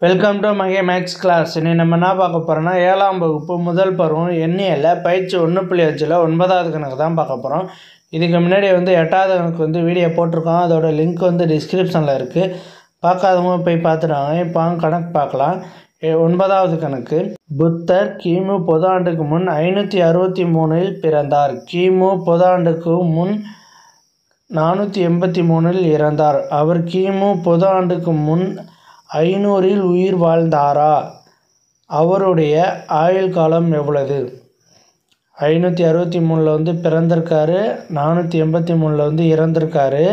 Welcome to மகே maths class. இன்னைக்கு நம்ம என்ன பார்க்க போகிறோம்னா 7ஆம் வகுப்பு முதல் பருவம் எண்ணியல்ல பயிற்சி 1.5ல் 9வது கணக்கு தான் பார்க்க போகிறோம். இதுக்கு முன்னாடி 8வது கணக்கு வீடியோ போட்டிருக்கோம். அதோட லிங்க் டிஸ்கிரிப்ஷனில் இருக்குது. பார்க்காதவங்க போய் பார்த்துட்டாங்க. இப்போ கணக்கு பார்க்கலாம். 9வது கணக்கு. புத்தர் கிமு பொது ஆண்டுக்கு முன் 563இல் பிறந்தார். கிமு பொது ஆண்டுக்கு முன் 483இல் இறந்தார். அவர் கிமு பொது ஆண்டுக்கு முன் 500இல் உயிர் வாழ்ந்தாரா? அவருடைய ஆயுள் காலம் எவ்வளவு? 563ல் பிறந்திருக்காரு, 483ல் இறந்திருக்காரு.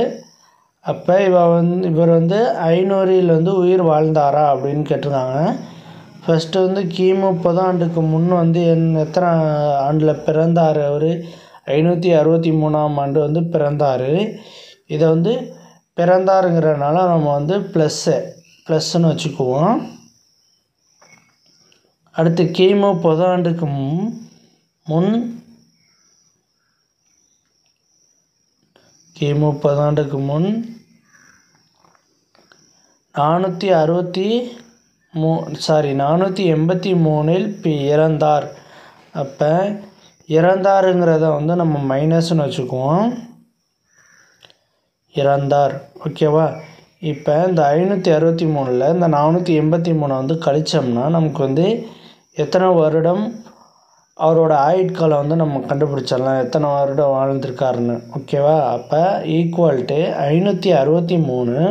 அப்போ இவர் 500இல் உயிர் வாழ்ந்தாரா அப்படின்னு கேட்டிருக்காங்க. ஃபஸ்ட்டு கிமு பொது ஆண்டுக்கு முன் எத்தனை ஆண்டில் பிறந்தார்? அவர் 563ஆம் ஆண்டு பிறந்தார். இதை பிறந்தாருங்கிறனால நம்ம ப்ளஸ்ன்னு வச்சுக்குவோம். அடுத்து கிமு பொது ஆண்டுக்கு முன் 483இல் இறந்தார். அப்போ இறந்தாருங்கிறத நம்ம மைனஸ்ன்னு வச்சுக்குவோம். இறந்தார். ஓகேவா? இப்போ இந்த 563ல் இந்த 483 கழித்தோம்னா நமக்கு எத்தனை வருடம் அவரோட ஆயுட்காலம் நம்ம கண்டுபிடிச்சிடலாம், எத்தனை வருடம் வாழ்ந்திருக்காருன்னு. ஓகேவா? அப்போ ஈக்குவல்ட்டு 563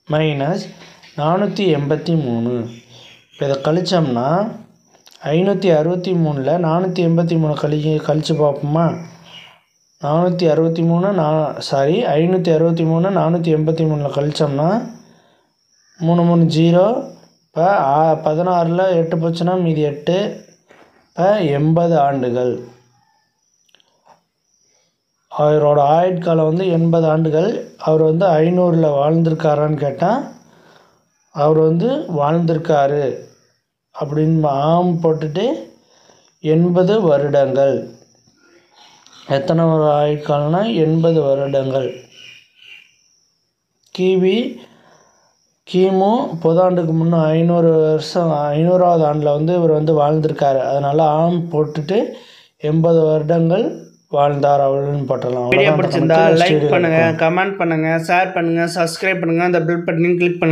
மைனஸ் 483. இப்போ இதை கழித்தோம்னா 563ல் 483 கழித்து பார்ப்போமா? 563 483 கழித்தோம்னா 3 3 0. இப்போ 16ல் 8 போச்சுன்னா மீதி 8. இப்போ 80 ஆண்டுகள். அவரோட ஆயுட்காலம் 80 ஆண்டுகள். அவர் 500ல் வாழ்ந்திருக்காரான்னு கேட்டால் அவர் வாழ்ந்திருக்காரு அப்படின்னு ஆம் போட்டுட்டு 80 வருடங்கள். எத்தனை ஒரு ஆயுட்காலம்னா 80 வருடங்கள். கிமு பொதாண்டுக்கு முன்னே 500வது ஆண்டில் இவர் வாழ்ந்திருக்காரு. அதனால் ஆம் போட்டுட்டு 80 வருடங்கள் வாழ்ந்தார் அப்படின்னு போட்டலாம். வீடியோ பிடிச்சிருந்தா லைக் பண்ணுங்கள், கமெண்ட் பண்ணுங்கள், ஷேர் பண்ணுங்கள், சப்ஸ்கிரைப் பண்ணுங்கள், அந்த பெல் பட்டனையும் கிளிக் பண்ணுங்கள்.